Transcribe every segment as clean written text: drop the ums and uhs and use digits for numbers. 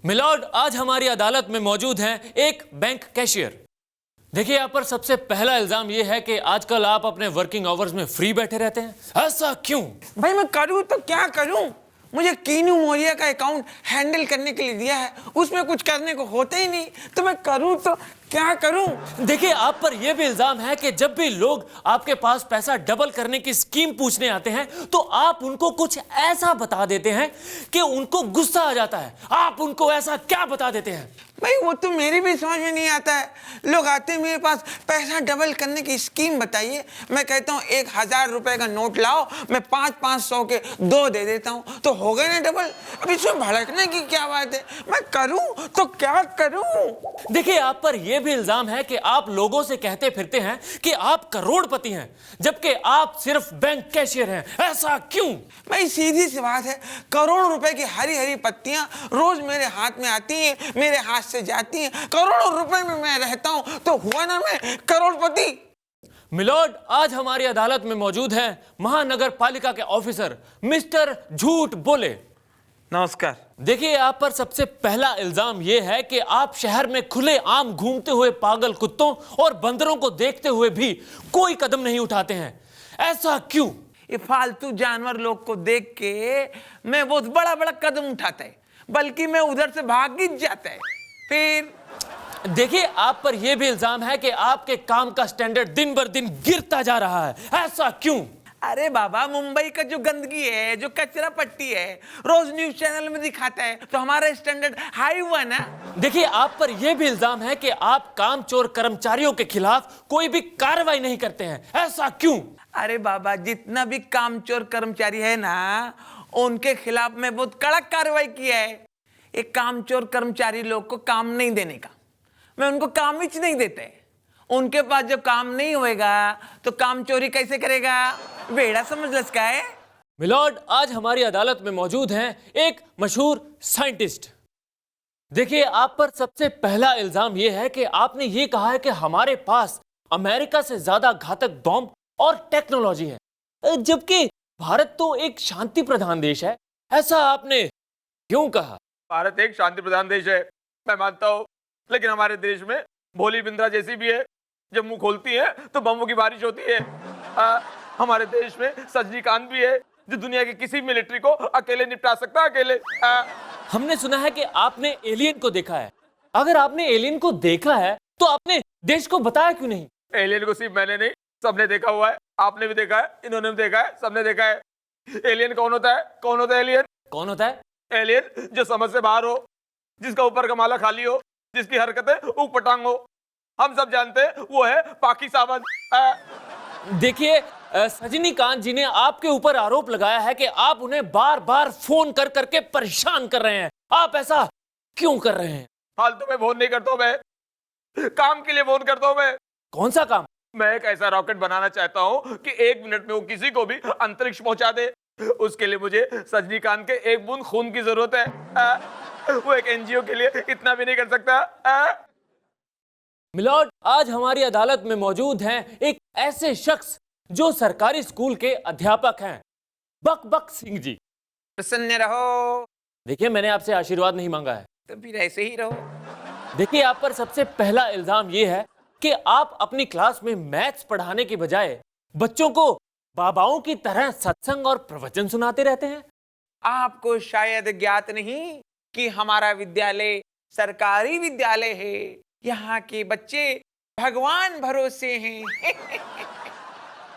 Milord, आज हमारी अदालत में मौजूद हैं एक बैंक कैशियर। देखिए, यहाँ पर सबसे पहला इल्जाम ये है कि आजकल आप अपने वर्किंग आवर्स में फ्री बैठे रहते हैं। ऐसा क्यों? भाई मैं करूँ तो क्या करूँ? मुझे कीनू मोरिया का अकाउंट हैंडल करने के लिए दिया है, उसमें कुछ करने को होता ही नहीं, तो मैं करूँ तो क्या करूँ? देखिए, आप पर यह भी इल्जाम है कि जब भी लोग आपके पास पैसा डबल करने की स्कीम पूछने आते हैं तो आप उनको कुछ ऐसा बता देते हैं कि उनको गुस्सा आ जाता है। आप उनको ऐसा क्या बता देते हैं? भाई वो तो मेरी भी समझ में नहीं आता है। लोग आते हैं मेरे पास, पैसा डबल करने की स्कीम बताइए। मैं कहता हूँ 1000 रुपए का नोट लाओ, मैं 500 के 2 दे देता हूँ, तो हो गए ना डबल। अब इसमें भड़कने की क्या बात है? मैं करूँ तो क्या करूँ? देखिए, आप पर यह भी इल्जाम है कि आप लोगों से कहते फिरते हैं कि आप करोड़पति हैं, जबकि आप सिर्फ बैंक कैशियर हैं। ऐसा क्यों? भाई सीधी सी बात है, करोड़ों रुपए की हरी हरी पत्तियां रोज मेरे हाथ में आती हैं, मेरे हाथ से जाती हैं, करोड़ों रुपए में मैं रहता हूं, तो हुआ ना मैं करोड़पति। मिलॉर्ड, आज हमारी अदालत में मौजूद हैं महानगर पालिका के ऑफिसर मिस्टर झूठ बोले। नमस्कार। देखिए, आप पर सबसे पहला इल्जाम यह है कि आप शहर में खुले आम घूमते हुए पागल कुत्तों और बंदरों को देखते हुए भी कोई कदम नहीं उठाते हैं। ऐसा क्यों? ये फालतू जानवर लोग को देख के मैं बहुत बड़ा बड़ा कदम उठाता है, बल्कि मैं उधर से भाग ही जाता है। फिर देखिए, आप पर यह भी इल्जाम है कि आपके काम का स्टैंडर्ड दिन बर दिन गिरता जा रहा है। ऐसा क्यों? अरे बाबा, मुंबई का जो गंदगी है, जो कचरा पट्टी है, रोज न्यूज चैनल में दिखाता है, तो हमारा स्टैंडर्ड हाई हुआ ना। देखिए, आप पर यह भी इल्जाम है कि आप कामचोर कर्मचारियों के खिलाफ कोई भी कार्रवाई नहीं करते हैं। ऐसा क्यों? अरे बाबा, जितना भी कामचोर कर्मचारी है ना, उनके खिलाफ मैं बहुत कड़क कार्रवाई किया है। एक कामचोर कर्मचारी लोग को काम नहीं देने का, मैं उनको काम ही नहीं देते। उनके पास जब काम नहीं होएगा तो काम चोरी कैसे करेगा? बेड़ा समझ लसका है। मिलॉर्ड, आज हमारी अदालत में मौजूद हैं एक मशहूर साइंटिस्ट। देखिए, आप पर सबसे पहला इल्जाम यह है कि आपने ये कहा है कि हमारे पास अमेरिका से ज्यादा घातक बॉम्ब और टेक्नोलॉजी है, जबकि भारत तो एक शांति प्रधान देश है। ऐसा आपने क्यों कहा? भारत एक शांति प्रधान देश है, मैं मानता हूँ, लेकिन हमारे देश में भोली बिंद्रा जैसी भी है, जब मुंह खोलती है तो बमों की बारिश होती है। हमारे देश में सजनीकांत भी है, जो दुनिया की किसी मिलिट्री को अकेले निपटा सकता है, अकेले। हमने सुना है कि आपने एलियन को देखा है। अगर आपने एलियन को देखा है तो आपने देश को बताया क्यों नहीं? एलियन को सिर्फ मैंने नहीं, सबने देखा हुआ है। आपने भी देखा है, इन्होंने भी देखा है, सबने देखा है। एलियन कौन होता है? कौन होता है एलियन? कौन होता है? एलियन जो समझ से बाहर हो, जिसका ऊपर का माला खाली हो, जिसकी हरकतें ऊट-पटांग हो। हम सब जानते हैं वो है पाकी सावंत। देखिए, सजनीकांत जी ने आपके ऊपर आरोप लगाया है कि आप उन्हें बार बार फोन कर करके परेशान कर रहे हैं। आप ऐसा क्यों कर रहे हैं? फालतू में फोन नहीं करता हूं मैं, काम के लिए फोन करता हूं मैं। कौन सा काम? मैं एक ऐसा रॉकेट बनाना चाहता हूं कि 1 मिनट में वो किसी को भी अंतरिक्ष पहुंचा दे। उसके लिए मुझे सजनीकांत के एक बूंद खून की जरूरत है। वो एक एनजीओ के लिए इतना भी नहीं कर सकता। मिलॉर्ड, आज हमारी अदालत में मौजूद हैं एक ऐसे शख्स जो सरकारी स्कूल के अध्यापक हैं, बकबक सिंह जी। प्रसन्न रहो। देखिए, मैंने आपसे आशीर्वाद नहीं मांगा है, तो फिर ऐसे ही रहो। देखिए, आप पर सबसे पहला इल्जाम यह है कि आप अपनी क्लास में मैथ्स पढ़ाने की बजाय बच्चों को बाबाओं की तरह सत्संग और प्रवचन सुनाते रहते हैं। आपको शायद ज्ञात नहीं कि हमारा विद्यालय सरकारी विद्यालय है। यहाँ के बच्चे भगवान भरोसे हैं।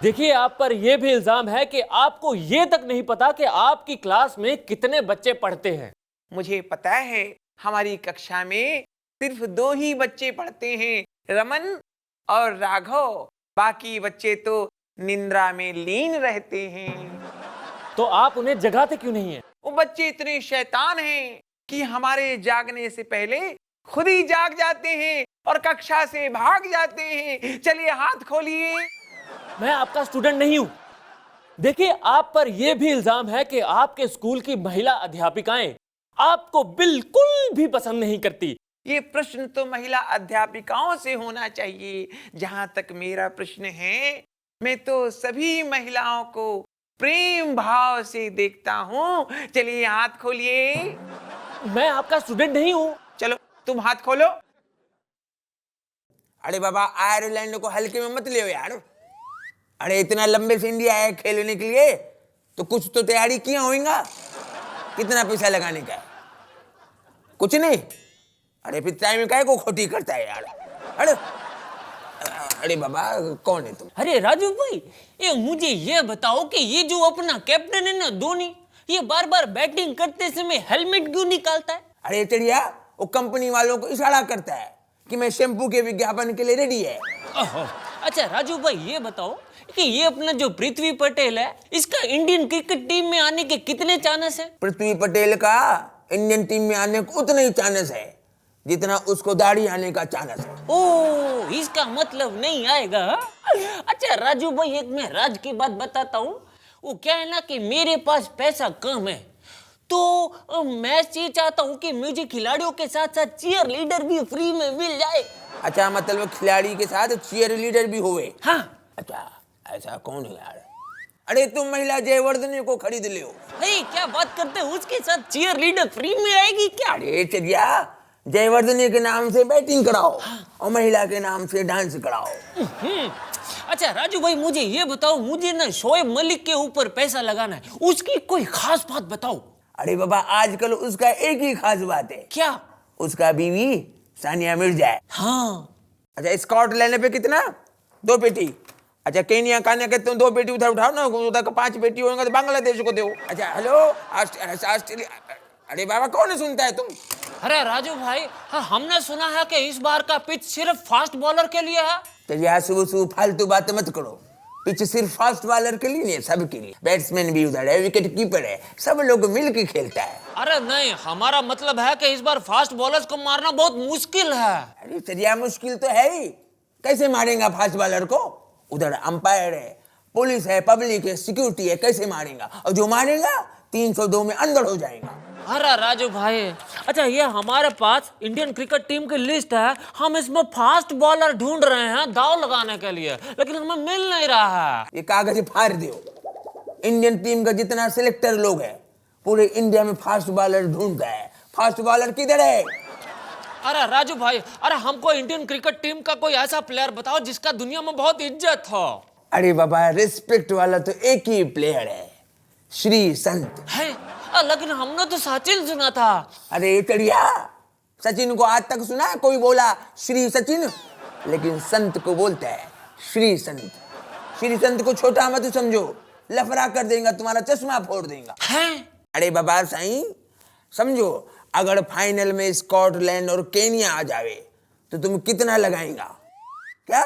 देखिए, आप पर यह भी इल्जाम है कि आपको यह तक नहीं पता कि आपकी क्लास में कितने बच्चे पढ़ते हैं। मुझे पता है, हमारी कक्षा में सिर्फ 2 ही बच्चे पढ़ते हैं, रमन और राघव। बाकी बच्चे तो निंद्रा में लीन रहते हैं। तो आप उन्हें जगाते क्यों नहीं हैं? वो बच्चे इतने शैतान हैं कि हमारे जागने से पहले खुद ही जाग जाते हैं और कक्षा से भाग जाते हैं। चलिए हाथ खोलिए। मैं आपका स्टूडेंट नहीं हूं। देखिए, आप पर यह भी इल्जाम है कि आपके स्कूल की महिला अध्यापिकाएं आपको बिल्कुल भी पसंद नहीं करती। ये प्रश्न तो महिला अध्यापिकाओं से होना चाहिए। जहां तक मेरा प्रश्न है, मैं तो सभी महिलाओं को प्रेम भाव से देखता हूं। चलिए हाथ खोलिए। मैं आपका स्टूडेंट नहीं हूँ। चलो तुम हाथ खोलो। अरे बाबा आयरलैंड को हल्के में मत ले यार। अरे इतना लंबे से इंडिया है खेलने के लिए, तो कुछ तो तैयारी किया होगा। कितना पैसा लगाने का है? कुछ नहीं। अरे फिर टाइम काहे को खोटी करता है यार। अरे अरे बाबा कौन है तुम? अरे राजू भाई, ये मुझे ये बताओ कि ये जो अपना कैप्टन है ना धोनी, ये बार बार बैटिंग करते समय हेलमेट क्यों निकालता है? अरे चिड़िया, वो कंपनी वालों को इशारा करता है कि मैं शैम्पू के विज्ञापन के लिए रेडी है। अच्छा राजू भाई, ये बताओ कि ये अपना जो पृथ्वी पटेल है, इसका इंडियन क्रिकेट टीम में आने के कितने चांस है? पृथ्वी पटेल का इंडियन टीम में आने को उतना ही चांस है जितना उसको दाढ़ी आने का चांस है। ओ, इसका मतलब नहीं आएगा। अच्छा राजू भाई, एक मैं राज की बात बताता हूँ। वो क्या है ना कि मेरे पास पैसा कम है, तो मैं ये चाहता हूँ कि मुझे खिलाड़ियों के साथ साथ चीयर लीडर भी फ्री में मिल जाए। अच्छा, मतलब खिलाड़ी के साथ चीयर लीडर भी हुए? हाँ। अच्छा, ऐसा कौन है यार? अरे तुम महिला जयवर्धने को खरीद ले हो। नहीं, क्या बात करते हो, उसके साथ चीयर लीडर फ्री में आएगी क्या? अरे चलिया, जयवर्धने के नाम से बैटिंग कराओ और महिला के नाम से डांस कराओ। अच्छा राजू भाई, मुझे ये बताओ, मुझे ना शोएब मलिक के ऊपर पैसा लगाना है, उसकी कोई खास बात बताओ। अरे बाबा, आजकल उसका एक ही खास बात है। क्या? उसका बीवी सानिया मिर्जा है। हाँ। अच्छा, स्कॉट लेने पे कितना? 2 पेटी। अच्छा, केनिया खाने के तुम 2 पेटी उधर उठाओ ना, उधर का 5 पेटी होंगे तो बांग्लादेश को दो। अच्छा हेलो, ऑस्ट्रेलिया। अरे बाबा, कौन सुनता है तुम? अरे राजू भाई, हाँ, हमने सुना है कि इस बार का पिच सिर्फ फास्ट बॉलर के लिए है। तो यहाँ सुबह सुबह फालतू बातें मत करो। पिच सिर्फ फास्ट बॉलर के लिए नहीं, सबके लिए। बैट्समैन भी उधर है, विकेट कीपर है, सब लोग मिल के खेलता है। अरे नहीं, हमारा मतलब है कि इस बार फास्ट बॉलर्स को मारना बहुत मुश्किल है। अरे चलिए, मुश्किल तो है ही। कैसे मारेगा फास्ट बॉलर को? उधर अंपायर है, पुलिस है, पब्लिक है, सिक्योरिटी है, कैसे मारेगा? और जो मारेगा 302 में अंदर हो जाएगा। अरे राजू भाई, अच्छा ये हमारे पास इंडियन क्रिकेट टीम की लिस्ट है, हम इसमें फास्ट बॉलर ढूंढ रहे हैं दाव लगाने के लिए, लेकिन हमें मिल नहीं रहा है। ये कागज फाड़ दो। इंडियन टीम का जितना सिलेक्टर लोग है, पूरे इंडिया में फास्ट बॉलर ढूंढता है। फास्ट बॉलर किधर है? अरे राजू भाई, अरे हमको इंडियन क्रिकेट टीम का कोई ऐसा प्लेयर बताओ जिसका दुनिया में बहुत इज्जत हो। अरे बाबा, रिस्पेक्ट वाला तो एक ही प्लेयर है, श्री संत है। लेकिन हमने तो सचिन सुना था। अरे चढ़िया, सचिन को आज तक सुना है कोई बोला श्री सचिन? लेकिन संत को बोलता है श्री संत। श्री संत को छोटा मत समझो, लफड़ा कर देगा, तुम्हारा चश्मा फोड़ देगा। है? अरे बाबा साईं, समझो, अगर फाइनल में स्कॉटलैंड और केनिया आ जावे तो तुम कितना लगाएगा? क्या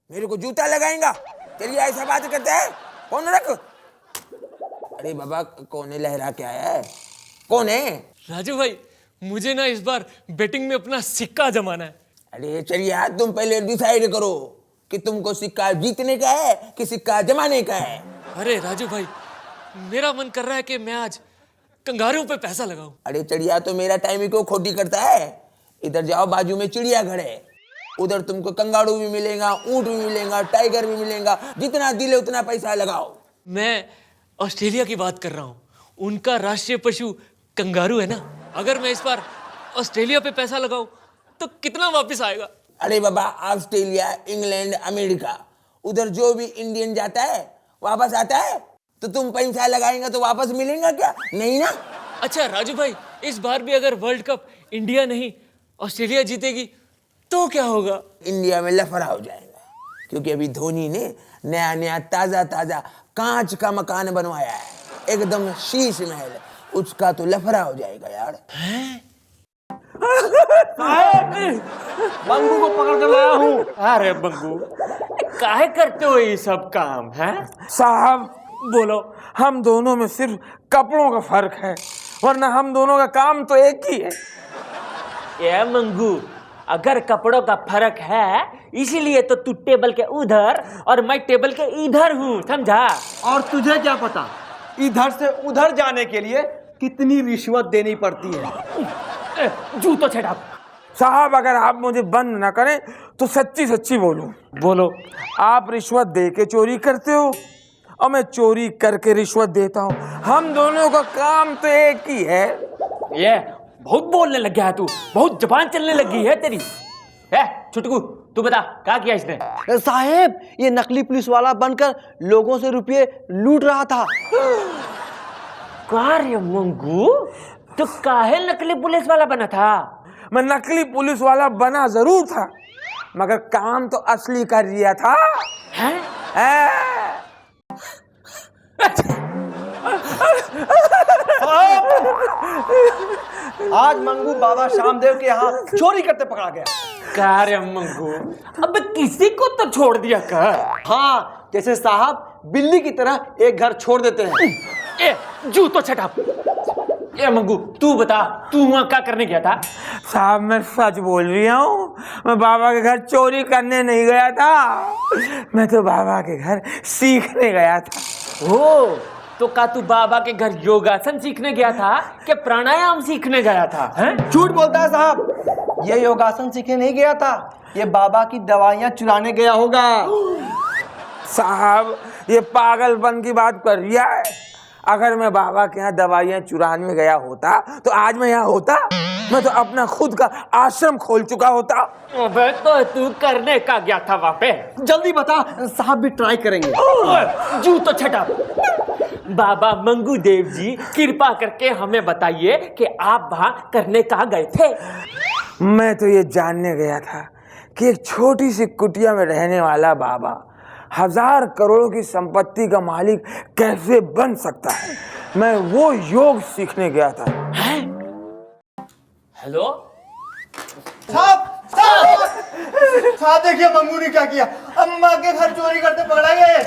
मेरे को जूता लगाएगा? चलिए, ऐसा बात करते हैं। कौन रख? अरे बाबा, कौन है लहरा के आया है? कौन है? राजू भाई, मुझे ना इस बार बैटिंग में अपना सिक्का जमाना है। अरे चलिए, तुम पहले डिसाइड करो कि तुमको सिक्का जीतने का है कि सिक्का जमाने का है। अरे राजू भाई, मेरा मन कर रहा है कि मैं आज कंगारू पे पैसा लगाऊं। अरे चढ़िया, तो मेरा टाइम ही क्यों खोटी करता है? इधर जाओ, बाजू में चिड़ियाघर है, उधर तुमको कंगारू भी मिलेगा, ऊंट भी मिलेगा, टाइगर भी मिलेगा। जितना दिले उतना पैसा लगाओ। मैं ऑस्ट्रेलिया की बात कर रहा हूँ, उनका राष्ट्रीय पशु कंगारू है ना। अगर मैं इस बार ऑस्ट्रेलिया पे पैसा लगाऊं तो कितना वापस आएगा? अरे बाबा, ऑस्ट्रेलिया, इंग्लैंड, अमेरिका, उधर जो भी इंडियन जाता है वापस आता है। तो तुम पैसा लगाएंगे तो वापस मिलेगा क्या? नहीं ना। अच्छा राजू भाई, इस बार भी अगर वर्ल्ड कप इंडिया नहीं ऑस्ट्रेलिया जीतेगी तो क्या होगा? इंडिया में लफड़ा हो जाएगा, क्योंकि अभी धोनी ने नया नया ताजा ताजा कांच का मकान बनवाया है, एकदम शीश महल। उसका तो लफड़ा हो जाएगा यार। बंगू को पकड़ कर लाया हूँ। अरे बंगू, काहे करते हो ये सब काम है? साहब बोलो, हम दोनों में सिर्फ कपड़ों का फर्क है, वरना हम दोनों का काम तो एक ही है। ये मंगू, अगर कपड़ों का फर्क है इसीलिए तो तू टेबल के उधर और मैं टेबल के इधर हूँ, समझा? और तुझे क्या पता इधर से उधर जाने के लिए कितनी रिश्वत देनी पड़ती है? जूतो छड़ा। साहब, अगर आप मुझे बंद ना करें तो सच्ची सच्ची बोलूं। बोलो। आप रिश्वत दे के चोरी करते हो और मैं चोरी करके रिश्वत देता हूँ। हम दोनों का काम तो एक ही है। ये बहुत बोलने लग गया है तू, बहुत जबान चलने लगी है तेरी। ए छुटकू, तू बता क्या किया इसने? साहेब, ये नकली पुलिस वाला बनकर लोगों से रुपये लूट रहा था। कार्य मंगू, तो काहे नकली पुलिस वाला बना था? मैं नकली पुलिस वाला बना जरूर था, मगर काम तो असली कर रिया था। हैं? आज मंगू बाबा श्यामदेव के यहाँ चोरी करते पकड़ा गया। कार्य मंगू, अब किसी को तो छोड़ दिया कर। हाँ, जैसे साहब बिल्ली की तरह एक घर छोड़ देते हैं। ए जूतो छटा। ए मंगू, तू बता, तू वहां क्या करने गया था? साहब मैं सच बोल रही हूँ, मैं बाबा के घर चोरी करने नहीं गया था, मैं तो बाबा के घर सीखने गया था। ओ, तो का तू बाबा के घर योगासन सीखने गया था कि प्राणायाम सीखने गया था? हैं? झूठ बोलता है साहब, ये योगासन सीखने नहीं गया था, ये बाबा की दवाइयाँ चुराने गया होगा। साहब ये पागलपन की बात कर रिया है। अगर मैं बाबा के यहाँ दवाइयाँ चुराने गया होता तो आज मैं यहाँ होता, मैं तो अपना खुद का आश्रम खोल चुका होता। अबे तो तू करने का गया था वहां पे? जल्दी बता, साहब भी ट्राई करेंगे। जूतो छटा। बाबा मंगू देव जी, कृपा करके हमें बताइए कि आप वहां करने कहाँ गए थे? मैं तो ये जानने गया था कि एक छोटी सी कुटिया में रहने वाला बाबा 1000 करोड़ की संपत्ति का मालिक कैसे बन सकता है। मैं वो योग सीखने गया था। हेलो साहब, साहब देखिए मंगू ने क्या किया, अम्मा के घर चोरी करते पकड़ा गए।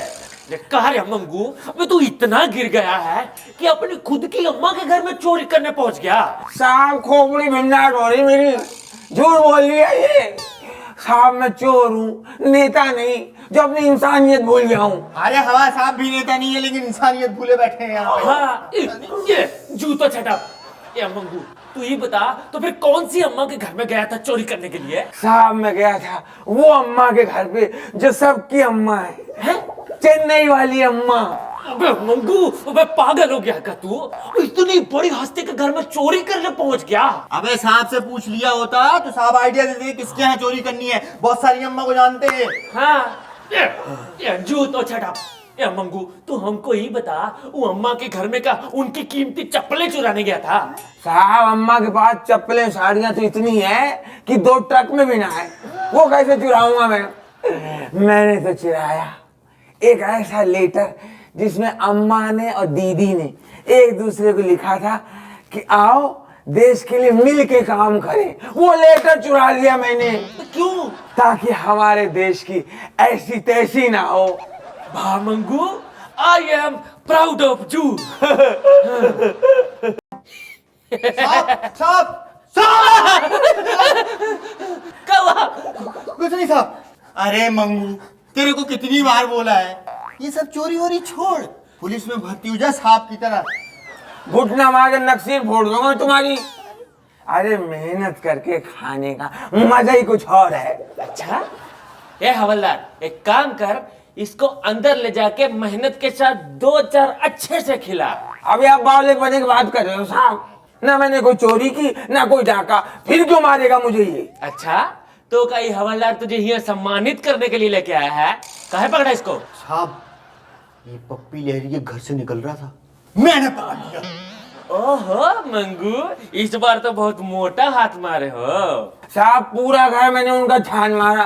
कार्य मंगू, अबे तू इतना गिर गया है कि अपनी खुद की अम्मा के घर में चोरी करने पहुंच गया। साहब खोपड़ी भिन्नाट हो रही मेरी, झूठ बोल लिया ये। साहब मैं चोर हूँ, नेता नहीं जो अपनी इंसानियत भूल गया हूँ। अरे हमारे साहब भी नेता नहीं है, लेकिन इंसानियत भूले बैठे हैं यहाँ पे। हाँ, ये जूतो छटा। ये मंगू, तू ही बता, तो फिर कौन सी अम्मा के घर में गया था चोरी करने के लिए? साहब मैं गया था वो अम्मा के घर पे जो सबकी अम्मा है, चेन्नई वाली अम्मा। अबे मंगू, अबे पागल हो गया क्या तू? इतनी बड़ी हस्ती के घर में चोरी करने पहुंच गया? अबे साहब से पूछ लिया होता तो साहब आइडिया दे देते किसके यहाँ चोरी करनी है, बहुत सारी अम्मा को जानते हैं। हाँ, ये जूतो छटा। ये मंगू, तू हमको ही बता, वो अम्मा के घर में का उनकी कीमती चप्पलें चुराने गया था? साहब अम्मा के पास चप्पलें साड़ियां तो इतनी है कि 2 ट्रक में भी ना है, वो कैसे चुराऊंगा मैं? मैंने तो चुराया एक ऐसा लेटर जिसमें अम्मा ने और दीदी ने एक दूसरे को लिखा था कि आओ देश के लिए मिल के काम करें। वो लेटर चुरा लिया मैंने। क्यों? ताकि हमारे देश की ऐसी तैसी ना हो। वाह मंगू, आई एम प्राउड ऑफ यू। साहब, साहब, कवा? कुछ नहीं साहब। अरे मंगू, तेरे को कितनी बार बोला है, ये सब चोरी वोरी छोड़, पुलिस में भर्ती हो जा साहब की तरह। घुटना मार के नक्सीर फोड़ दूंगा तुम्हारी। अरे मेहनत करके खाने का मजा ही कुछ और है। अच्छा, ये हवलदार, एक काम कर, इसको अंदर ले जाके मेहनत के साथ 2-4 अच्छे से खिला। अभी आप बावले बने की बात कर रहे हो साहब, ना मैंने कोई चोरी की ना कोई डाका, फिर क्यों मारेगा मुझे ये? अच्छा, तो कई हवलदार तुझे यहाँ सम्मानित करने के लिए लेके आया है, काहे पकड़ा इसको? साहब, ये पप्पी लहरी के घर से निकल रहा था, मैंने पकड़ लिया। ओहो मंगू, इस बार तो बहुत मोटा हाथ मारे हो। साहब पूरा घर मैंने उनका छान मारा,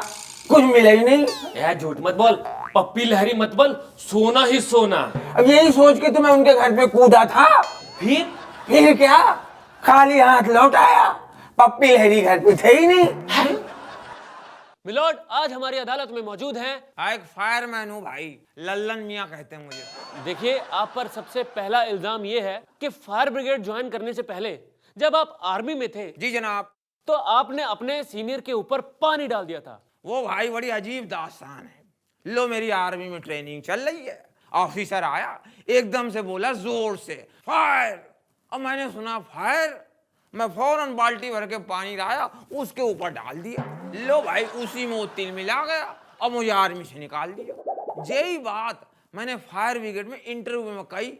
कुछ मिला ही नहीं। यार झूठ मत बोल, पप्पी लहरी मत बोल, सोना ही सोना। अब यही सोच के तो मैं उनके घर पे कूदा था। फिर क्या, खाली हाथ लौट आया, पप्पी लहरी घर पे थे ही नहीं। मिलोड, आज हमारी अदालत में मौजूद हैं। एक फायरमैन हूँ भाई, लल्लन मियाँ कहते हैं मुझे। देखिए, आप पर सबसे पहला इल्जाम ये है कि फायर ब्रिगेड ज्वाइन करने से पहले जब आप आर्मी में थे, जी जनाब। तो आपने अपने सीनियर के ऊपर पानी डाल दिया था। वो भाई बड़ी अजीब दास्तान है। लो मेरी आर्मी में ट्रेनिंग चल रही है, ऑफिसर आया एकदम से बोला जोर से फायर। अब मैंने सुना फायर, मैं फौरन बाल्टी भर के पानी लाया, उसके ऊपर डाल दिया। लो भाई उसी में वो तिल मिला गया और मुझे आर्मी से निकाल दिया। यही बात मैंने फायर ब्रिगेड में इंटरव्यू में कही,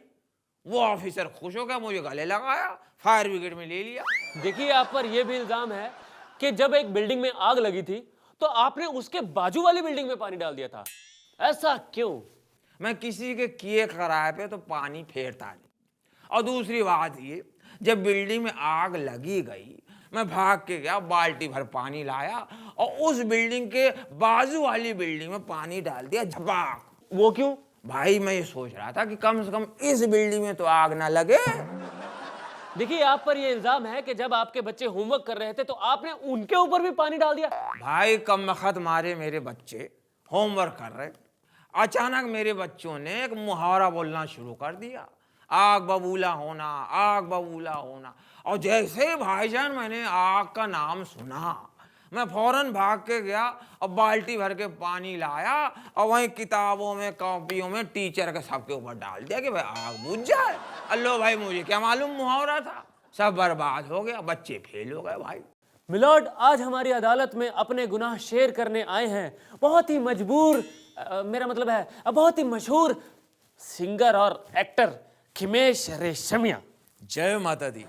वो ऑफिसर खुश हो गया, मुझे गले लगाया, फायर ब्रिगेड में ले लिया। देखिए आप पर यह भी इल्जाम है कि जब एक बिल्डिंग में आग लगी थी तो आपने उसके बाजू वाली बिल्डिंग में पानी डाल दिया था। ऐसा क्यों? मैं किसी के किए खराब पे तो पानी फेरता नहीं। और दूसरी बात ये, जब बिल्डिंग में आग लगी गई, मैं भाग के गया, बाल्टी भर पानी लाया और उस बिल्डिंग के बाजू वाली बिल्डिंग में पानी डाल दिया, झपाक। वो क्यों? भाई मैं ये सोच रहा था कि कम से कम इस बिल्डिंग में तो आग ना लगे। देखिए आप पर यह इल्जाम है कि जब आपके बच्चे होमवर्क कर रहे थे तो आपने उनके ऊपर भी पानी डाल दिया। भाई कमबख्त मारे मेरे बच्चे होमवर्क कर रहे, अचानक मेरे बच्चों ने एक मुहावरा बोलना शुरू कर दिया, आग बबूला होना, आग बबूला होना। और जैसे ही भाईजान मैंने आग का नाम सुना, मैं फौरन भाग के गया और बाल्टी भर के पानी लाया और वहीं किताबों में, कॉपियों में, टीचर के सबके ऊपर डाल दिया कि भाई आग बुझ जाए। अल्लो भाई, मुझे क्या मालूम मुहावरा था, सब बर्बाद हो गया, बच्चे फेल हो गए। भाई मिलॉर्ड, आज हमारी अदालत में अपने गुनाह शेयर करने आए हैं बहुत ही मजबूर मेरा मतलब है बहुत ही मशहूर सिंगर और एक्टर खिमेश रेशमिया। जय माता दी।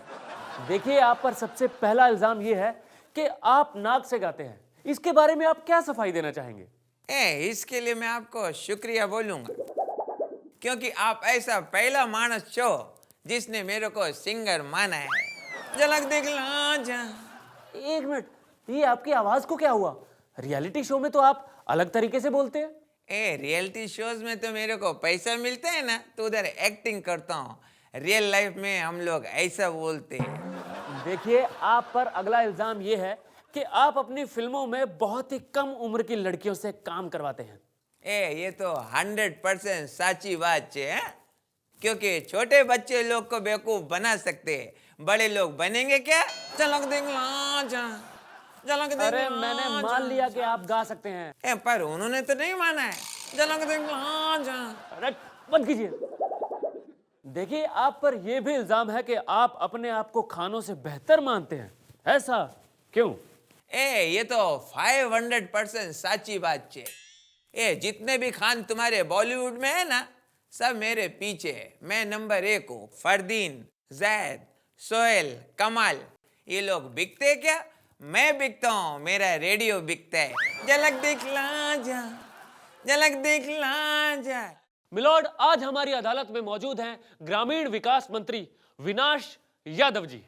देखिए आप पर सबसे पहला इल्जाम यह है कि आप नाक से गाते हैं। इसके बारे में आप क्या सफाई देना चाहेंगे? इसके लिए मैं आपको शुक्रिया बोलूंगा, क्योंकि आप ऐसा पहला मानस छो जिसने मेरे को सिंगर माना है। झलक दिखला जा। एक मिनट, ये आपकी आवाज को क्या हुआ? रियलिटी शो में तो आप अलग तरीके से बोलते हैं। रियलिटी शोज में तो मेरे को पैसा मिलता है ना, तो उधर एक्टिंग करता हूँ। रियल लाइफ में हम लोग ऐसा बोलते हैं। देखिए आप पर अगला इल्जाम यह है कि आप अपनी फिल्मों में बहुत ही कम उम्र की लड़कियों से काम करवाते हैं। ये तो 100% सच्ची बात है, क्योंकि छोटे बच्चे लोग को बेवकूफ बना सकते हैं, बड़े लोग बनेंगे क्या? झलक दिखला जा, झलक दिखला अरे मैंने मान लिया कि आप गा सकते हैं। पर उन्होंने तो नहीं माना है। झलक दिखला जा। अरे बंद कीजिए। देखिए आप पर यह भी इल्जाम है कि आप अपने आप को खानों से बेहतर मानते हैं। ऐसा क्यों? ये तो 500% सच्ची बात है। जितने भी खान तुम्हारे बॉलीवुड में है ना, सब मेरे पीछे है। मैं नंबर 1 हूँ। फरदीन, जैद, सोहेल, कमाल, ये लोग बिकते क्या? मैं बिकता हूँ, मेरा रेडियो बिकता है। झलक दिखला जा, झलक दिखला जा। मिलॉर्ड, आज हमारी अदालत में मौजूद हैं ग्रामीण विकास मंत्री विनाश यादव जी।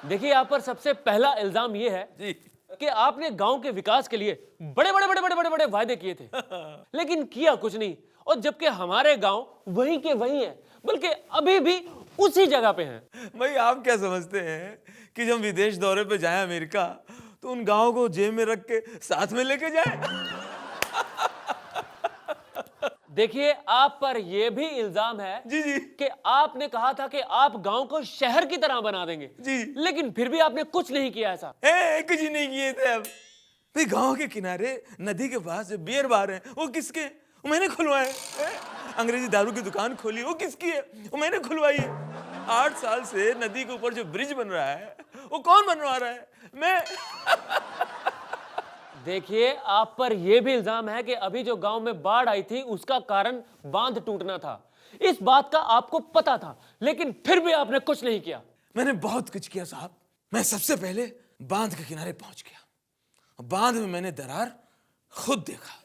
देखिए आप पर सबसे पहला इल्जाम यह है कि आपने गांव के विकास के लिए बड़े बड़े बड़े बड़े बड़े बड़े वादे किए थे, लेकिन किया कुछ नहीं। और जबकि हमारे गांव वहीं के वहीं है, बल्कि अभी भी उसी जगह पे हैं। भाई आप क्या समझते हैं कि जब विदेश दौरे पे जाए अमेरिका तो उन गाँव को जेब में रख के साथ में लेके जाए? देखिए आप पर यह भी इल्जाम है जी जी कि आपने कहा था कि आप गांव को शहर की तरह बना देंगे जी, लेकिन फिर भी आपने कुछ नहीं किया। ऐसा कुछ ही नहीं किए थे। अब भाई गांव के किनारे नदी के पास जो बियर बार है वो किसके? वो मैंने खुलवाए। अंग्रेजी दारू की दुकान खोली, वो किसकी है? वो मैंने खुलवाई है। 8 साल से नदी के ऊपर जो ब्रिज बन रहा है वो कौन बनवा रहा है? मैं। देखिए आप पर यह भी इल्जाम है कि अभी जो गांव में बाढ़ आई थी उसका कारण बांध टूटना था। इस बात का आपको पता था, लेकिन फिर भी आपने कुछ नहीं किया। मैंने बहुत कुछ किया साहब। मैं सबसे पहले बांध के किनारे पहुंच गया। बांध में मैंने दरार खुद देखा।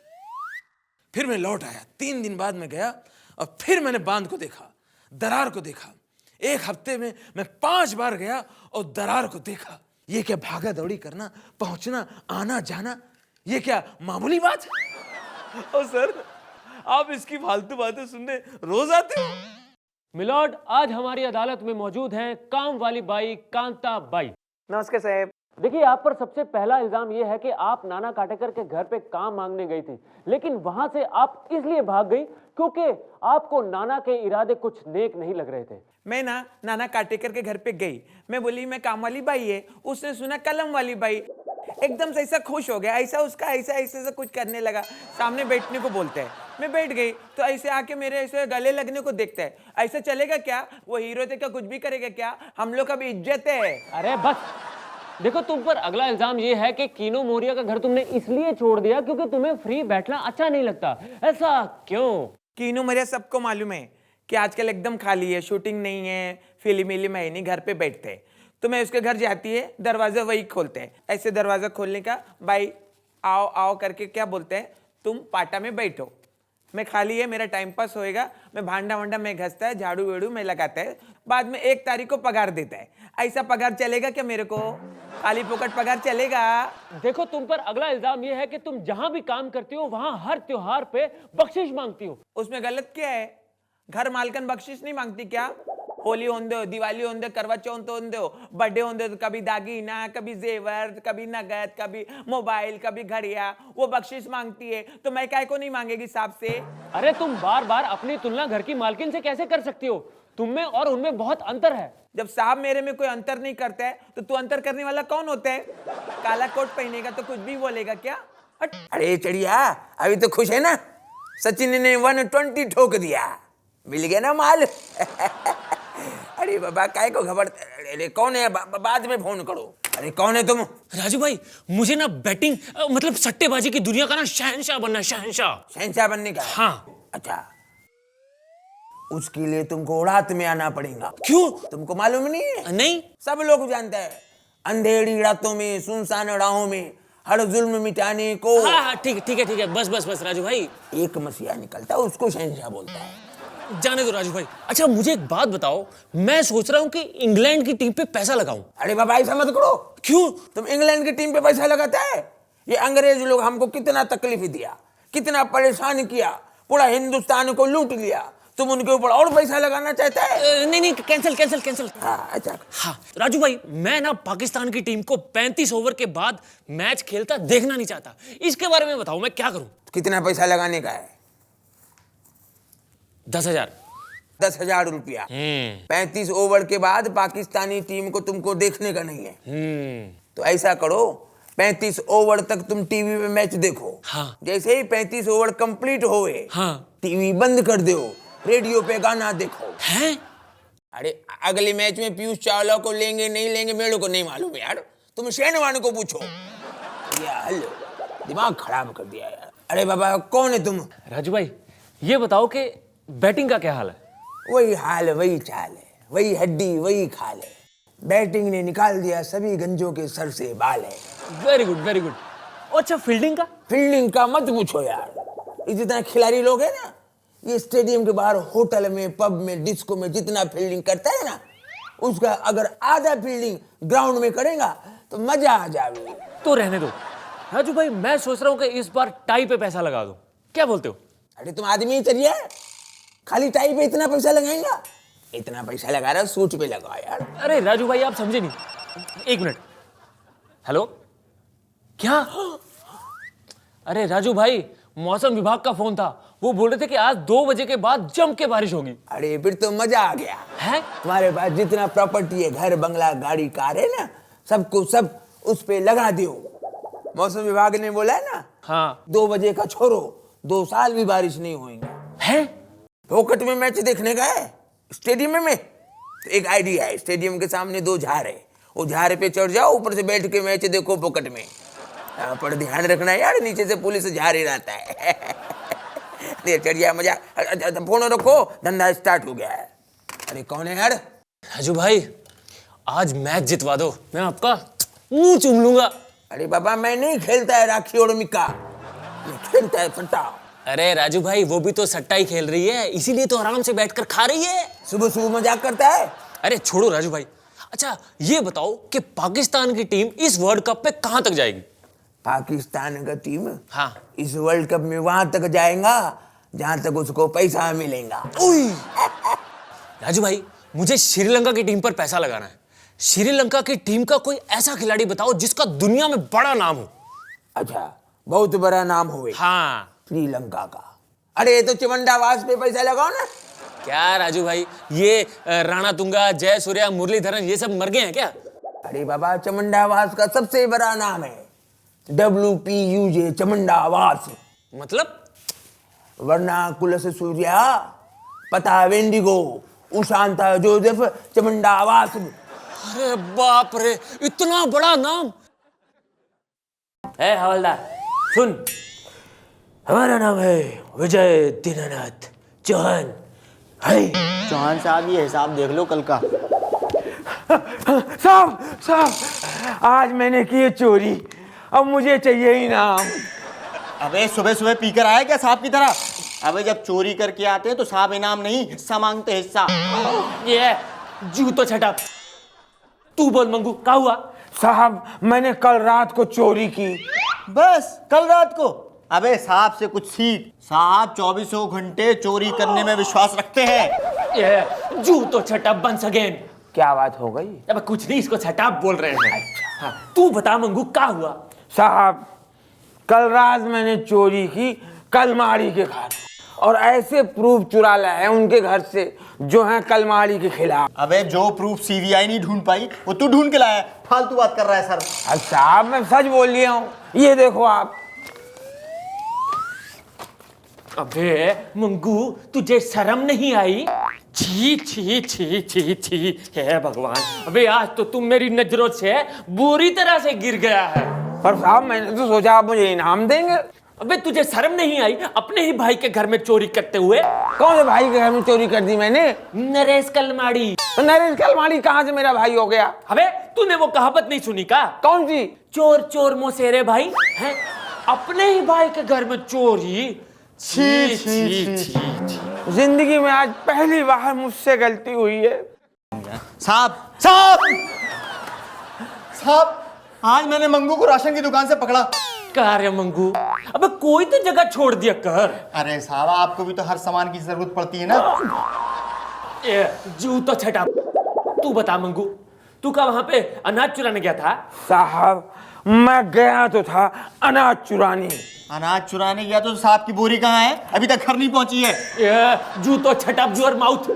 फिर मैं लौट आया। 3 दिन बाद मैं गया और फिर मैंने बांध को देखा, दरार को देखा। 1 हफ्ते में मैं 5 बार गया और दरार को देखा। ये क्या भागा दौड़ी करना, पहुंचना, आना जाना, ये क्या मामूली बात है? और सर आप इसकी फालतू बातें सुनने रोज आते हो? मिलॉर्ड, आज हमारी अदालत में मौजूद हैं काम वाली बाई कांता बाई। नमस्कार साहब। देखिए आप पर सबसे पहला इल्जाम यह है कि आप नाना काटेकर के घर पे काम मांगने गई थी, लेकिन वहां से आप इसलिए भाग गई क्योंकि आपको नाना के इरादे कुछ नेक नहीं लग रहे थे। मैं नाना काटेकर के घर पे गई। मैं बोली मैं काम वाली बाई है। उसने सुना कलम वाली बाई, एकदम से ऐसा खुश हो गया, ऐसा उसका ऐसा ऐसे कुछ करने लगा। सामने बैठने को बोलता है, मैं बैठ गई तो ऐसे आके मेरे ऐसे गले लगने को देखता है। ऐसा चलेगा क्या? वो हीरो थे क्या? कुछ भी करेगा क्या? हम लोग का भी इज्जत है। अरे बस देखो, तुम पर अगला इल्जाम यह है कि कीनो मोरिया का घर तुमने इसलिए छोड़ दिया क्योंकि तुम्हें फ्री बैठना अच्छा नहीं लगता। ऐसा क्यों? कीनू मरिया सबको मालूम है कि आजकल एकदम खाली है, शूटिंग नहीं है, फिल्म है नहीं, घर पे बैठते हैं। तो मैं उसके घर जाती है, दरवाजा वही खोलते हैं। ऐसे दरवाजा खोलने का, भाई आओ आओ करके क्या बोलते हैं, तुम पाटा में बैठो, मैं खाली है, मेरा टाइम पास होएगा, मैं भांडा वांडा मैं घसता है, झाड़ू वेड़ू मैं लगाता है, बाद में 1 तारीख को पगार देता है। ऐसा पगार चलेगा क्या मेरे को? खाली फोकट पगार चलेगा? देखो, तुम पर अगला इल्जाम यह है कि तुम जहां भी काम करती हो वहां हर त्योहार पे बख्शिश मांगती हो। उसमें गलत क्या है? घर मालकन बख्शिश नहीं मांगती क्या? होली होने दो, दिवाली होने दो, करवा चौथ होने दो, बर्थडे होने दो, तो कभी दागीना, कभी जेवर, कभी नगद, कभी मोबाइल, कभी घड़िया, वो बख्शिश मांगती है। तो मैं काय को नहीं मांगेगी साहब से? अरे तुम बार बार अपनी तुलना घर की मालकिन से कैसे कर सकती हो? तुम में और उनमें बहुत अंतर है। जब साहब मेरे में कोई अंतर नहीं करता है तो तू अंतर करने वाला कौन होता है? काला कोट पहनेगा तो कुछ भी बोलेगा क्या? हट। अरे चिड़िया, अभी तो खुश है ना? सचिन ने 120 ठोक दिया, मिल गया ना माल। अरे बाबा काय को खबर? अरे कौन है? बाद में फोन करो। अरे कौन है तुम? राजू भाई, मुझे ना बैटिंग मतलब सट्टेबाजी की दुनिया का ना शहंशाह बनना है, शहंशाह। शहंशाह बनने का? हाँ। अच्छा, उसके लिए तुमको रात में आना पड़ेगा। क्यों? तुमको मालूम नहीं है? नहीं। सब लोग जानते हैं, अंधेरी रातों में, सुनसान राहों में हर जुल्म मिटाने को हाँ, ठीक है, बस राजू भाई, एक मसीहा निकलता है, उसको शहंशाह बोलता है। जाने दो राजू भाई। अच्छा, मुझे एक बात बताओ, मैं सोच रहा हूँ कि इंग्लैंड की टीम पे पैसा लगाऊं। अरे बाबा ऐसा मत करो। क्यों? तुम इंग्लैंड की टीम पे पैसा लगाता है? ये अंग्रेज लोग हमको कितना तकलीफ दिया, कितना परेशान किया, पूरा हिंदुस्तान को लूट लिया, तुम उनके ऊपर और पैसा लगाना चाहता है? नहीं, कैंसिल। हाँ, अच्छा। हाँ राजू भाई, मैं ना पाकिस्तान की टीम को 35 ओवर के बाद मैच खेलता देखना नहीं चाहता। इसके बारे में बताओ, मैं क्या करूं? कितना पैसा लगाने का है? 10,000। 10,000 रुपया। 35 ओवर के बाद पाकिस्तानी टीम को तुमको देखने का नहीं है। तो ऐसा करो, 35 ओवर तक तुम टीवी पे मैच देखो। हाँ। जैसे ही 35 ओवर कंप्लीट होए, हाँ। टीवी बंद कर दो, रेडियो पे गाना देखो। हैं? अरे अगले मैच में पीयूष चावला को लेंगे नहीं लेंगे मेरे को नहीं मालूम यार, तुम शेनवान को पूछो। यार दिमाग खराब कर दिया यार। अरे बाबा कौन है तुम? राजू भाई, ये बताओ कि बैटिंग का क्या हाल है? वही हाल वही चाल है, वही हड्डी वही खाल है। बैटिंग ने निकाल दिया सभी गंजों के सर से बाल है। Very good. अच्छा, फील्डिंग का? फील्डिंग का मत पूछो यार, ये जितना खिलाड़ी लोग है ना, ये स्टेडियम के बाहर होटल में, पब में, डिस्को में जितना फील्डिंग करता है ना, उसका अगर आधा फील्डिंग ग्राउंड में करेगा तो मजा आ जाएगा। तो रहने दो राजू भाई, मैं सोच रहा हूँ कि इस बार टाई पे पैसा लगा दो, क्या बोलते हो? अरे तुम आदमी ही चलिए, खाली टाई पे इतना पैसा लगाएगा? इतना पैसा लगा रहा सूट पे लगा यार। अरे राजू भाई, आप समझे नहीं। 1 मिनट। हेलो, क्या? अरे राजू भाई, मौसम विभाग का फोन था, वो बोल रहे थे कि आज 2 बजे के बाद जम के बारिश होगी। अरे फिर तो मजा आ गया है? तुम्हारे पास जितना प्रॉपर्टी है, घर बंगला गाड़ी कार है ना, सबको सब उस पे लगा दो। मौसम विभाग ने बोला है ना, हाँ। 2 बजे का छोड़ो, 2 साल भी बारिश नहीं होगी। है? फोकट में मैच देखने का है स्टेडियम में, तो एक आइडिया है, स्टेडियम के सामने 2 झाड़ है, वो झाड़ पे चढ़ जाओ, ऊपर से बैठ के मैच देखो फोकट में। पर ध्यान रखना यार, नीचे से पुलिस झाड़ ही रहता है। चढ़िया मजा। फोन रखो, धंधा स्टार्ट हो गया है। अरे कौन है यार? राजू भाई, आज मैच जितवा दो, मैं आपका मुंह चूम लूंगा। अरे बाबा, मैं नहीं खेलता है राखी और मिक्का, मैं खेलता है सट्टा। अरे राजू भाई, वो भी तो सट्टा ही खेल रही है, इसीलिए तो आराम से बैठकर खा रही है। सुबह सुबह मजाक करता है। अरे छोड़ो राजू भाई। अच्छा ये बताओ कि पाकिस्तान की टीम इस वर्ल्ड कप पे कहां तक जाएगी? पाकिस्तान का टीम हाँ। इस वर्ल्ड कप में वहां तक जाएगा जहां तक उसको पैसा मिलेगा। राजू भाई, मुझे श्रीलंका की टीम पर पैसा लगाना है। श्रीलंका की टीम का कोई ऐसा खिलाड़ी बताओ जिसका दुनिया में बड़ा नाम हो। अच्छा, बहुत बड़ा नाम हो। हाँ। श्रीलंका का? अरे ये तो चिमंडावास पे पैसा लगाओ ना। क्या राजू भाई, ये राणा तुंगा, जय सूर्या, मुरलीधरन ये सब मर गए हैं क्या? अरे बाबा, चमुंडावास का सबसे बड़ा नाम है WPUJ, चमुंडावास। मतलब? वरना कुलस सूर्या, पता वेंडिगो, उशांता जोसेफ, चमुंडावास। अरे बाप रे, इतना बड़ा नाम। हवलदार सुन, हमारा नाम है विजय दीनानाथ चौहान है। चौहान साहब ये हिसाब देख लो कल का। साहब साहब आज मैंने की है चोरी, अब मुझे चाहिए इनाम। अबे सुबह सुबह पीकर आया क्या साहब की तरह? अबे जब चोरी करके आते हैं तो साहब इनाम नहीं हिस्सा मांगते, हिस्सा। ये जूतो छटा। तू बोल मंगू, क्या हुआ? साहब मैंने कल रात को चोरी की। बस कल रात को? अबे साहब से कुछ सीख, साहब 24 घंटे चोरी करने में विश्वास रखते हैं। ये जूतो छटा वंस अगेन। क्या बात हो गई? अब कुछ नहीं, इसको छटाप बोल रहे हैं। हाँ, तू बता मंगू, क्या हुआ? साहब कल रात मैंने चोरी की कलमाड़ी के घर, और ऐसे प्रूफ चुरा लाए उनके घर से जो है कलमाड़ी के खिलाफ। अबे जो प्रूफ सीबीआई नहीं ढूंढ पाई वो तू ढूंढ के लाया। फालतू बात कर रहा है सर। अब साहब मैं सच बोल लिया हूँ, ये देखो आप। अबे मंगू, तुझे शर्म नहीं आई? छी छी छी छी छी, हे भगवान। अबे आज तो तुम मेरी नजरों से बुरी तरह से गिर गया है। पर साहब मैंने तो सोचा आप मुझे इनाम देंगे। अबे तुझे शर्म नहीं आई अपने ही भाई के घर में चोरी करते हुए? कौन से भाई के घर में चोरी कर दी मैंने? नरेश कलमाड़ी। तो नरेश कलमाड़ी कहाँ से मेरा भाई हो गया? अबे तूने वो कहावत नहीं सुनी का? कौन सी? चोर चोर मोसेरे भाई है। अपने ही भाई के घर में चोरी। छी छी छी। जिंदगी में आज पहली बार मुझसे गलती हुई है। साहब साहब साहब, आज मैंने मंगू को राशन की दुकान से पकड़ा। कार्य मंगू, अबे कोई तो जगह छोड़ दिया कर। अरे साहब आपको भी तो हर सामान की जरूरत पड़ती है ना। ए, जूतो छटा। तू बता मंगू, तू का वहां पे अनाज चुराने गया था? साहब मैं गया तो था अनाज चुराने। अनाज चुराने गया तो साहब की बोरी कहाँ है? अभी तक घर नहीं पहुंची है। ए, जूतो छटा योर माउथ।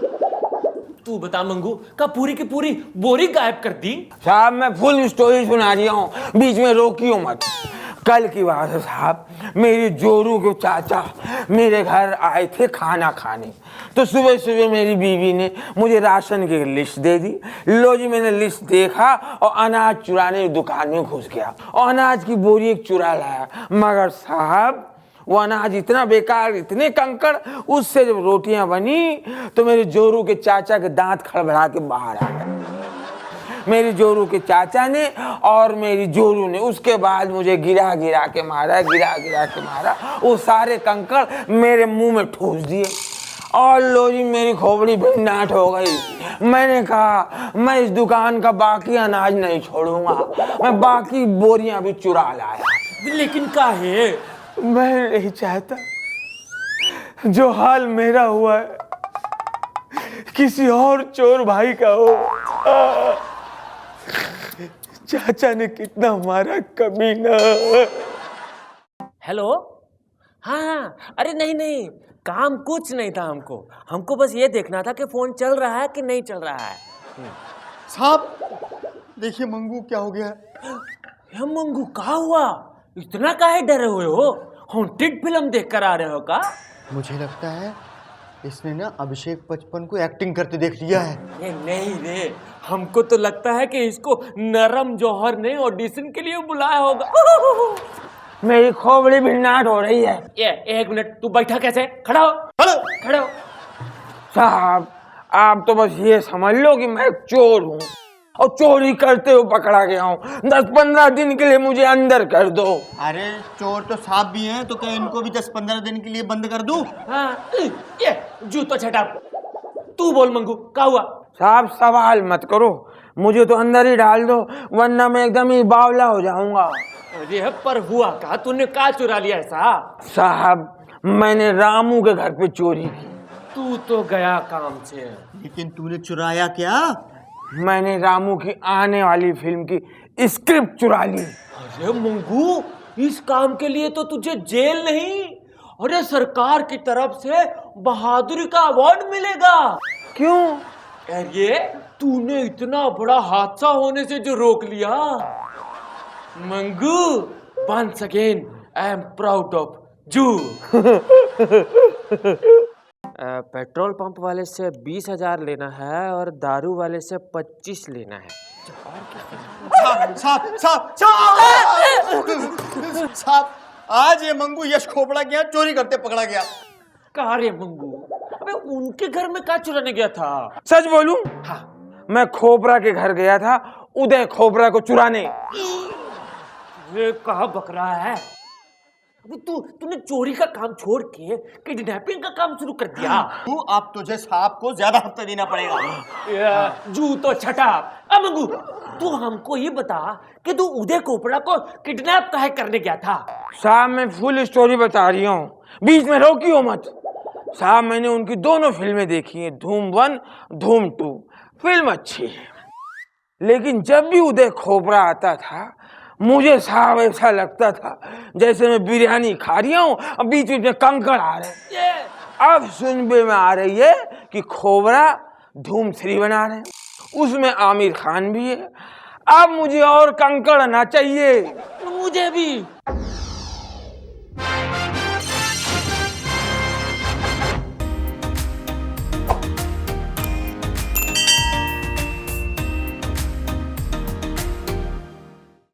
तू बता मंगू, का पूरी की पूरी बोरी गायब कर दी? साहब मैं फुल स्टोरी सुना रही हूँ, बीच में रोकियो मत। कल की बात है साहब, मेरी जोरू के चाचा मेरे घर आए थे खाना खाने। तो सुबह सुबह मेरी बीवी ने मुझे राशन की लिस्ट दे दी। लो जी, मैंने लिस्ट देखा और अनाज चुराने की दुकान में घुस गया और अनाज की बोरी एक चुरा लाया। मगर साहब वो अनाज इतना बेकार, इतने कंकड़, उससे जब रोटियां बनी तो मेरे जोरू के चाचा के दांत खड़बड़ा के बाहर आ गए। मेरी जोरू के चाचा ने और मेरी जोरू ने उसके बाद मुझे गिरा गिरा के मारा। वो सारे कंकड़ मेरे मुंह में ठूस दिए और लो जी मेरी खोपड़ी भिन्नाट हो गई। मैंने कहा मैं इस दुकान का बाकी अनाज नहीं छोड़ूंगा, मैं बाकी बोरियां भी चुरा लाया। लेकिन काहे? मैं नहीं चाहता जो हाल मेरा हुआ है किसी और चोर भाई का हो। चाचा ने कितना मारा कमीना। हेलो। हाँ, अरे नहीं नहीं, काम कुछ नहीं था। हमको बस ये देखना था कि फोन चल रहा है कि नहीं चल रहा है। साहब देखिए मंगू क्या हो गया। ये मंगू कहाँ हुआ? इतना काहे डरे हुए हो? हॉन्टेड फिल्म देख कर आ रहे हो का? मुझे लगता है इसने ना अभिषेक बच्चन को एक्टिंग करते देख लिया है। ये नहीं रे, हमको तो लगता है कि इसको नरम जौहर ने ऑडिशन के लिए बुलाया होगा। मेरी खोपड़ी भिन्नाट हो रही है। ये एक मिनट, तू बैठा कैसे? खड़ा हो, खड़ा हो। साहब आप तो बस ये समझ लो कि मैं चोर हूँ और चोरी करते हुए पकड़ा गया हूँ। 10-15 दिन के लिए मुझे अंदर कर दो। अरे चोर तो साहब भी हैं, तो क्या इनको भी 10-15 दिन के लिए बंद कर दूं? हाँ, ये जूतो छटा। तू बोल मंगू, क्या हुआ? साहब सवाल मत करो, मुझे तो अंदर ही डाल दो वरना मैं एकदम ही बावला हो जाऊंगा। अरे पर हुआ का? तूने क्या चुरा लिया ऐसा? साहब मैंने रामू के घर पे चोरी की। तू तो गया काम से। लेकिन तूने चुराया क्या? मैंने रामू की आने वाली फिल्म की स्क्रिप्ट चुरा ली। अरे मंगू, इस काम के लिए तो तुझे जेल नहीं, अरे सरकार की तरफ से बहादुरी का अवार्ड मिलेगा। क्यों? अरे तूने इतना बड़ा हादसा होने से जो रोक लिया। Mangu, once again I am proud of you. Petrol pump वाले से 20,000 लेना है और दारू वाले से 25 लेना है। साहब आज ये मंगू यश खोपड़ा के यहाँ चोरी करते पकड़ा गया। कार्य मंगू, अबे उनके घर में क्या चुराने गया था? सच बोलूं? हाँ, मैं खोबरा के घर गया था उदय खोबरा को चुराने। ये कहाँ बक रहा है? अबे तूने चोरी का काम छोड़ के किडनैपिंग का काम शुरू कर दिया। तू अब तुझे साहब को ज्यादा हफ्ता देना पड़ेगा। जू तो छटा। अब मंगू, तू हमको ये बता कि तू उदय खोपड़ा को किडनैप काहे करने गया था? साहब मैं फुल स्टोरी बता रही हूँ, बीच में रोकियो मत। साहब मैंने उनकी दोनों फिल्में देखी हैं, धूम 1, धूम 2। फिल्म अच्छी है, लेकिन जब भी उदय खोपड़ा आता था मुझे साहब ऐसा लगता था जैसे मैं बिरयानी खा रही हूँ और बीच बीच में कंकड़ आ रहे हैं। अब सुनने में आ रही है कि खोबरा धूम 3 बना रहे हैं, उसमें आमिर खान भी है। अब मुझे और कंकड़ ना चाहिए। मुझे भी।